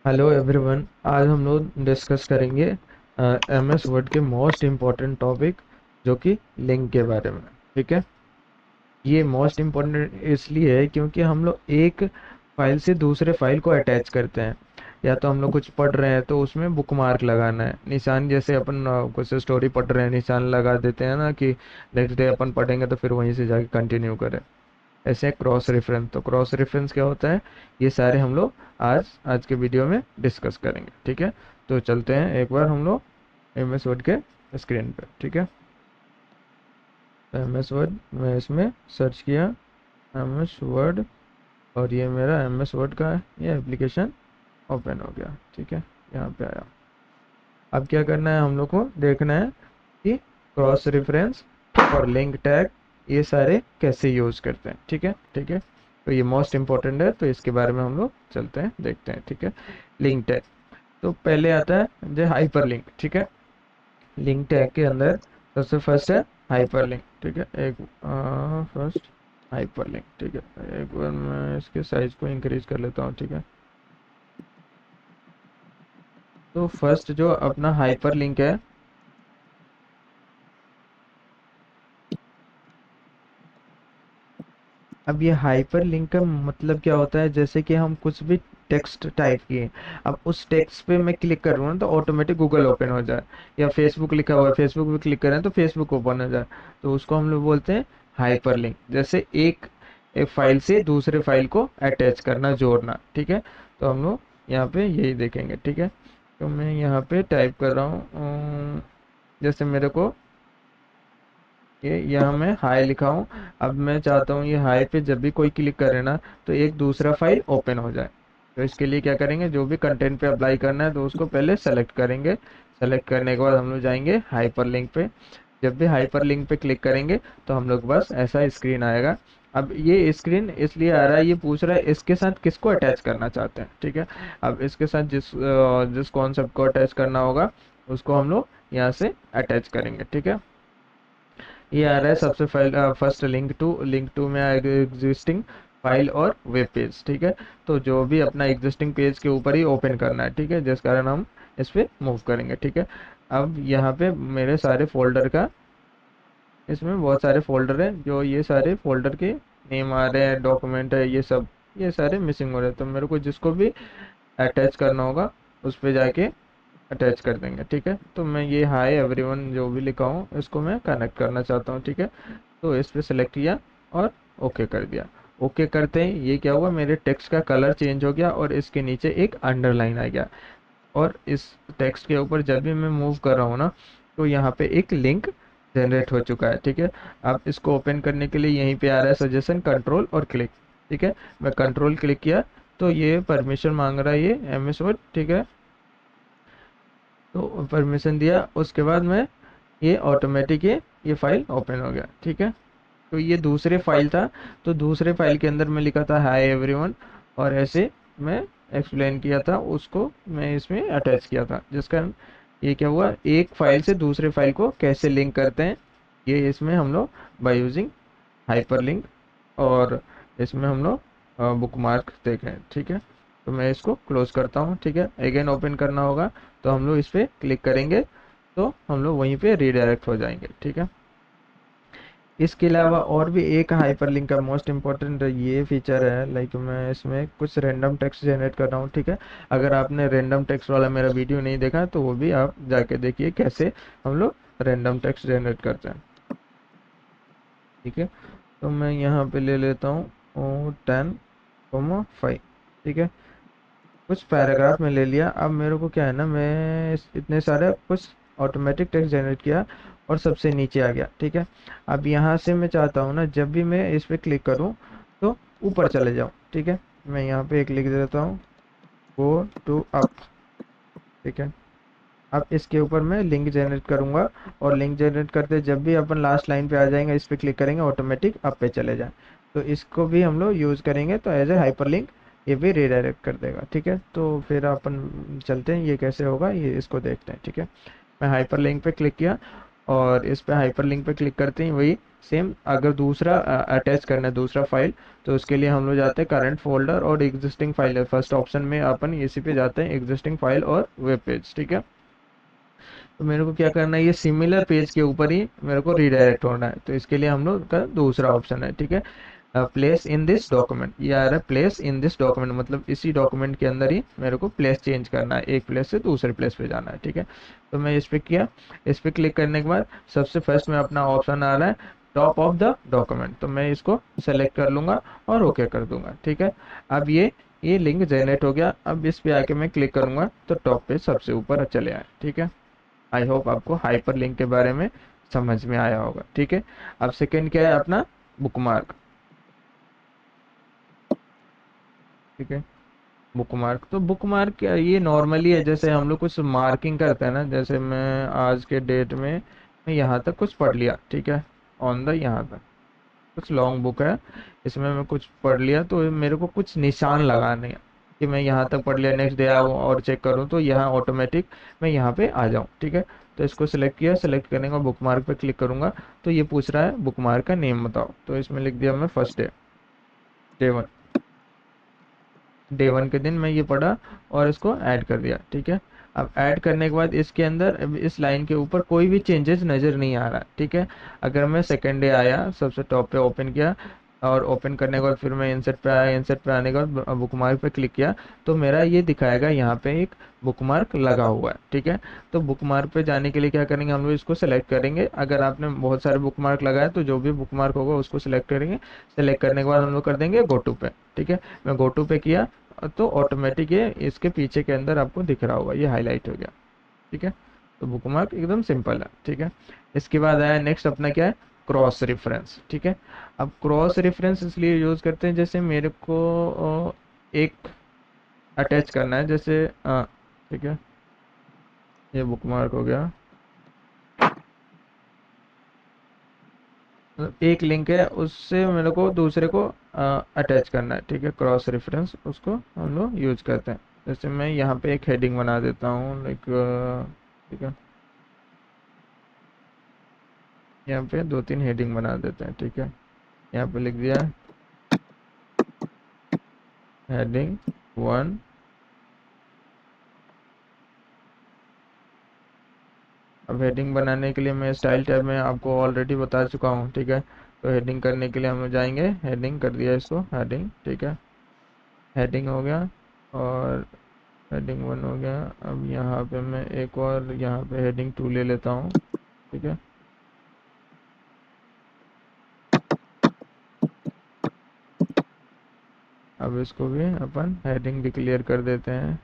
Hello everyone. आज हम लोग डिस्कस करेंगे एमएस वर्ड के मोस्ट इम्पोर्टेंट टॉपिक जो कि लिंक के बारे में। ठीक है। ये मोस्ट इम्पोर्टेंट इसलिए है क्योंकि हम लोग एक फाइल से दूसरे फाइल को अटैच करते हैं। या तो हम लोग कुछ पढ़ रहे हैं तो उसमें बुकमार्क लगाना है, निशान। जैसे अपन कुछ स्टोरी पढ़ रहे हैं, निशान लगा देते हैं ना कि नेक्स्ट डे अपन पढ़ेंगे तो फिर वहीं से जाके कंटिन्यू करें। ऐसे क्रॉस रेफरेंस। तो क्रॉस रेफरेंस क्या होता है, ये सारे हम लोग आज आज के वीडियो में डिस्कस करेंगे। ठीक है। तो चलते हैं एक बार हम लोग एम एस वर्ड के स्क्रीन पे। ठीक है। एम एस वर्ड मैं इसमें सर्च किया, एम एस वर्ड, और ये मेरा एम एस वर्ड का ये एप्लीकेशन ओपन हो गया। ठीक है। यहाँ पे आया। अब क्या करना है, हम लोग को देखना है कि क्रॉस रेफरेंस और लिंक टैग ये सारे कैसे यूज करते हैं। ठीक है। ठीक है। तो ये मोस्ट इंपॉर्टेंट है, तो इसके बारे में हम लोग चलते हैं, देखते हैं। ठीक है। Link tag. तो पहले आता है जो हाइपर लिंक। ठीक है। लिंक टैग के अंदर सबसे फर्स्ट है हाइपर लिंक। ठीक है। एक फर्स्ट हाइपर लिंक। ठीक है। एक बार मैं इसके साइज को इंक्रीज कर लेता हूँ। ठीक है। तो फर्स्ट जो अपना हाइपर लिंक है, अब ये हाइपर लिंक का मतलब क्या होता है, जैसे कि हम कुछ भी टेक्स्ट टाइप किए, अब उस टेक्स्ट पे मैं क्लिक करूँ ना तो ऑटोमेटिक गूगल ओपन हो जाए, या फेसबुक लिखा हुआ है फेसबुक पे क्लिक करें तो फेसबुक ओपन हो जाए, तो उसको हम लोग बोलते हैं हाइपर लिंक। जैसे एक एक फाइल से दूसरे फाइल को अटैच करना, जोड़ना। ठीक है। तो हम लोग यहाँ पे यही देखेंगे। ठीक है। तो मैं यहाँ पे टाइप कर रहा हूँ, जैसे मेरे को ये यहाँ मैं हाई लिखा हूँ। अब मैं चाहता हूँ ये हाई पे जब भी कोई क्लिक करे ना तो एक दूसरा फाइल ओपन हो जाए। तो इसके लिए क्या करेंगे, जो भी कंटेंट पे अप्लाई करना है तो उसको पहले सेलेक्ट करेंगे। सेलेक्ट करने के बाद हम लोग जाएंगे हाइपर लिंक पे। जब भी हाइपर लिंक पे क्लिक करेंगे तो हम लोग बस ऐसा स्क्रीन आएगा। अब ये स्क्रीन इसलिए आ रहा है, ये पूछ रहा है इसके साथ किसको अटैच करना चाहते हैं। ठीक है। अब इसके साथ जिस कॉन्सेप्ट को अटैच करना होगा उसको हम लोग यहाँ से अटैच करेंगे। ठीक है। ये आ रहा है सबसे फर्स्ट लिंक टू में आएगा एग्जिस्टिंग फाइल और वेब पेज। ठीक है। तो जो भी अपना एग्जिस्टिंग पेज के ऊपर ही ओपन करना है। ठीक है। जिस कारण हम इस पे मूव करेंगे। ठीक है। अब यहाँ पे मेरे सारे फोल्डर का, इसमें बहुत सारे फोल्डर हैं, जो ये सारे फोल्डर के नेम आ रहे हैं, डॉक्यूमेंट है, ये सब ये सारे मिसिंग हो रहे हैं। तो मेरे को जिसको भी अटैच करना होगा उस पे जाके अटैच कर देंगे। ठीक है। तो मैं ये हाय एवरीवन जो भी लिखा हूँ इसको मैं कनेक्ट करना चाहता हूँ। ठीक है। तो इस पे सेलेक्ट किया और ओके कर दिया। ओके करते ही ये क्या हुआ, मेरे टेक्स्ट का कलर चेंज हो गया और इसके नीचे एक अंडरलाइन आ गया। और इस टेक्स्ट के ऊपर जब भी मैं मूव कर रहा हूँ ना तो यहाँ पे एक लिंक जनरेट हो चुका है। ठीक है। अब इसको ओपन करने के लिए यहीं पे आ रहा है सजेशन, कंट्रोल और क्लिक। ठीक है। मैं कंट्रोल क्लिक किया तो ये परमिशन मांग रहा है, ये एमएस वर्ड। ठीक है। तो परमिशन दिया, उसके बाद मैं ये ऑटोमेटिक ये फाइल ओपन हो गया। ठीक है। तो ये दूसरे फाइल था, तो दूसरे फाइल के अंदर मैं लिखा था हाय एवरीवन, और ऐसे मैं एक्सप्लेन किया था उसको, मैं इसमें अटैच किया था, जिस कारण ये क्या हुआ, एक फाइल से दूसरे फाइल को कैसे लिंक करते हैं ये इसमें हम लोग बाय यूजिंग हाइपर लिंक, और इसमें हम लोग बुक मार्क देख रहे हैं। ठीक है। तो मैं इसको क्लोज करता हूँ। ठीक है। अगेन ओपन करना होगा तो हम लोग इस पर क्लिक करेंगे तो हम लोग वहीं पे रीडायरेक्ट हो जाएंगे। ठीक है। इसके अलावा और भी एक हाइपरलिंक का मोस्ट इम्पोर्टेंट ये फीचर है, लाइक मैं इसमें कुछ रैंडम टेक्स्ट जनरेट कर रहा हूँ। ठीक है। अगर आपने रैंडम टेक्स्ट वाला मेरा वीडियो नहीं देखा तो वो भी आप जाके देखिए कैसे हम लोग रैंडम टेक्स्ट जनरेट करते हैं। ठीक है। तो मैं यहाँ पे ले लेता हूँ 10,5। ठीक है। कुछ पैराग्राफ में ले लिया। अब मेरे को क्या है ना, मैं इतने सारे कुछ ऑटोमेटिक टेक्स्ट जनरेट किया और सबसे नीचे आ गया। ठीक है। अब यहाँ से मैं चाहता हूँ ना जब भी मैं इस पे क्लिक करूँ तो ऊपर चले जाऊँ। ठीक है। मैं यहाँ पे एक लिख देता हूँ, गो टू अप। ठीक है। अब इसके ऊपर मैं लिंक जनरेट करूंगा, और लिंक जनरेट करते जब भी अपन लास्ट लाइन पे आ जाएंगे इस पे क्लिक करेंगे ऑटोमेटिक अप पे चले जाए। तो इसको भी हम लोग यूज करेंगे तो एज ए हाइपर लिंक ये भी रिडायरेक्ट कर देगा। ठीक है। तो फिर अपन चलते हैं, ये कैसे होगा ये इसको देखते हैं। ठीक है। मैं हाइपर लिंक पे क्लिक किया और इस पे हाइपरलिंक पे क्लिक करते ही वही सेम, अगर दूसरा अटैच करना है दूसरा फाइल, तो उसके लिए हम लोग जाते हैं करंट फोल्डर और एग्जिस्टिंग फाइल है, फर्स्ट ऑप्शन में अपन इसी पे जाते हैं, एग्जिस्टिंग फाइल और वेब पेज, ठीक है। तो मेरे को क्या करना है, ये सिमिलर पेज के ऊपर ही मेरे को रीडायरेक्ट होना है, तो इसके लिए हम लोग का दूसरा ऑप्शन है, ठीक है, प्लेस इन दिस डॉक्यूमेंट, ये आ रहा है प्लेस इन दिस डॉक्यूमेंट, मतलब इसी डॉक्यूमेंट के अंदर ही मेरे को प्लेस चेंज करना है, एक प्लेस से दूसरे प्लेस पे जाना है, ठीक है। तो मैं इस पे किया, इस पे क्लिक करने के बाद सबसे फर्स्ट में अपना ऑप्शन आ रहा है टॉप ऑफ द डॉक्यूमेंट, तो मैं इसको सेलेक्ट कर लूंगा और ओके कर दूंगा, ठीक है। अब ये लिंक जनरेट हो गया, अब इस पे आके मैं क्लिक करूंगा तो टॉप पे सबसे ऊपर चले आए, ठीक है। आई होप आपको हाइपर लिंक के बारे में समझ में आया होगा, ठीक है। अब सेकंड क्या है अपना, बुकमार्क, ठीक है। बुकमार्क, तो बुकमार्क ये नॉर्मली है, जैसे हम लोग कुछ मार्किंग करते हैं ना, जैसे मैं आज के डेट में मैं यहाँ तक कुछ पढ़ लिया, ठीक है, ऑन द यहाँ तक कुछ लॉन्ग बुक है, इसमें मैं कुछ पढ़ लिया तो मेरे को कुछ निशान लगाने हैं कि मैं यहाँ तक पढ़ लिया, नेक्स्ट डे आऊँ और चेक करूँ तो यहाँ ऑटोमेटिक मैं यहाँ पे आ जाऊँ, ठीक है। तो इसको सिलेक्ट किया, सिलेक्ट करने के बाद बुकमार्क पे क्लिक करूंगा, तो ये पूछ रहा है बुकमार्क का नेम बताओ, तो इसमें लिख दिया मैं फर्स्ट डे, डे 1, डे 1 के दिन मैं ये पढ़ा और इसको ऐड कर दिया, ठीक है। अब ऐड करने के बाद इसके अंदर अब इस लाइन के ऊपर कोई भी चेंजेस नज़र नहीं आ रहा, ठीक है। अगर मैं सेकेंड डे आया, सबसे टॉप पे ओपन किया और ओपन करने के बाद फिर मैं इंसर्ट पे आया, इंसर्ट पे आने के बाद बुकमार्क पे क्लिक किया, तो मेरा ये दिखाएगा यहाँ पे एक बुकमार्क लगा हुआ है, ठीक है। तो बुकमार्क पे जाने के लिए क्या करेंगे, हम लोग इसको सेलेक्ट करेंगे, अगर आपने बहुत सारे बुकमार्क लगाए तो जो भी बुकमार्क होगा उसको सिलेक्ट करेंगे, सेलेक्ट करने के बाद हम लोग कर देंगे गो टू पे, ठीक है। मैं गो टू पे किया तो ऑटोमेटिक ये इसके पीछे के अंदर आपको दिख रहा होगा, ये हाईलाइट हो गया, ठीक है। तो बुकमार्क एकदम सिंपल है, ठीक है। इसके बाद आया नेक्स्ट अपना क्या है, क्रॉस रेफरेंस, ठीक है। अब क्रॉस रेफरेंस इसलिए यूज करते हैं, जैसे मेरे को एक अटैच करना है, जैसे ठीक है, ये बुकमार्क हो गया, मतलब एक लिंक है उससे मेरे को दूसरे को अटैच करना है, ठीक है, क्रॉस रेफरेंस उसको हम लोग यूज करते हैं। जैसे मैं यहाँ पे एक हेडिंग बना देता हूँ, लाइक, ठीक है, यहाँ पे 2-3 हेडिंग बना देते हैं, ठीक है। यहाँ पे लिख दिया हेडिंग 1, अब हेडिंग बनाने के लिए मैं स्टाइल टैब में आपको ऑलरेडी बता चुका हूँ, ठीक है। तो हेडिंग करने के लिए हम जाएंगे, हेडिंग कर दिया इसको, हेडिंग, ठीक है, हेडिंग हो गया और हेडिंग 1 हो गया। अब यहाँ पे मैं एक और यहाँ पे हेडिंग 2 ले लेता हूँ, ठीक है। अब इसको भी अपन हेडिंग डिक्लेयर कर देते हैं,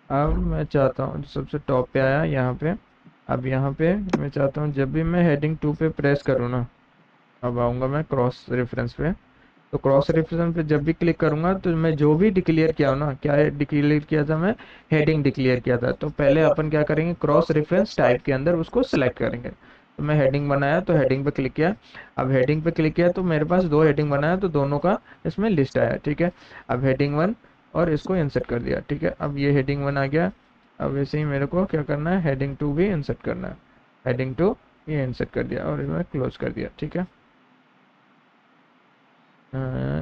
अब मैं चाहता हूँ सबसे टॉप पे आया यहाँ पे, अब यहाँ पे मैं चाहता हूँ जब भी मैं हेडिंग 2 पे प्रेस करूँ ना, अब आऊँगा मैं क्रॉस रेफरेंस पे, तो क्रॉस रेफरेंस पे जब भी क्लिक करूंगा तो मैं जो भी डिक्लेयर किया हूं ना, क्या डिक्लेयर किया था मैं, हेडिंग डिक्लेयर किया था, तो पहले अपन क्या करेंगे, क्रॉस रेफरेंस टाइप के अंदर उसको सिलेक्ट करेंगे। तो मैं हेडिंग बनाया तो हेडिंग पे क्लिक किया, अब हेडिंग पे क्लिक किया तो मेरे पास 2 हेडिंग बनाया, तो दोनों का इसमें लिस्ट आया, ठीक है। अब हेडिंग 1 और इसको इंसर्ट कर दिया, ठीक है। अब ये हेडिंग 1 आ गया, अब वैसे ही मेरे को क्या करना है, हेडिंग 2 भी इंसर्ट करना है, हेडिंग 2 ये इंसर्ट कर दिया और मैं क्लोज कर दिया, ठीक है।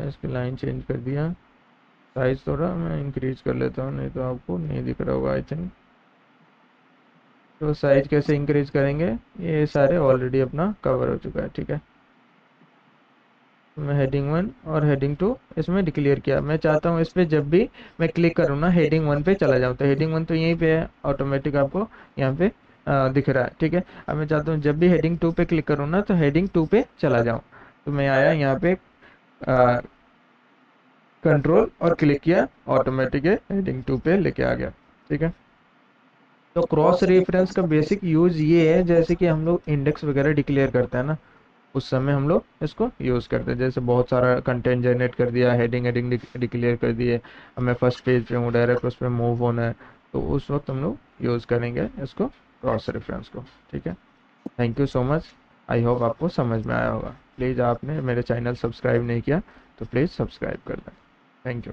इसकी लाइन चेंज कर दिया, साइज थोड़ा मैं इंक्रीज कर लेता हूँ, नहीं तो आपको नहीं दिख रहा होगा आई थिंक। तो साइज कैसे इंक्रीज करेंगे, ये सारे ऑलरेडी अपना कवर हो चुका है, ठीक है। मैं हेडिंग 1 और हेडिंग 2 इसमें डिक्लेयर किया, मैं चाहता हूँ इस पर जब भी मैं क्लिक करूँ ना हेडिंग 1 पे चला जाऊँ, तो हेडिंग 1 तो यहीं पे है ऑटोमेटिक आपको यहाँ पे दिख रहा है, ठीक है। अब मैं चाहता हूँ जब भी हेडिंग 2 पे क्लिक करूँ ना तो हेडिंग 2 पे चला जाऊँ, तो मैं आया यहाँ पे कंट्रोल और क्लिक किया, ऑटोमेटिक हेडिंग 2 पे लेके आ गया, ठीक है। तो क्रॉस रेफरेंस का बेसिक यूज ये है, जैसे कि हम लोग इंडेक्स वगैरह डिक्लेयर करते हैं ना, उस समय हम लोग इसको यूज करते हैं, जैसे बहुत सारा कंटेंट जनरेट कर दिया, हेडिंग हेडिंग डिक्लेयर कर दिए, अब मैं फर्स्ट पेज पे हूँ, डायरेक्ट उस पर मूव होना है, तो उस वक्त हम लोग यूज करेंगे इसको, क्रॉस रेफरेंस को, ठीक है। Thank you so much, I hope आपको समझ में आया होगा। प्लीज़ आपने मेरे चैनल सब्सक्राइब नहीं किया तो प्लीज़ सब्सक्राइब कर दें। Thank you.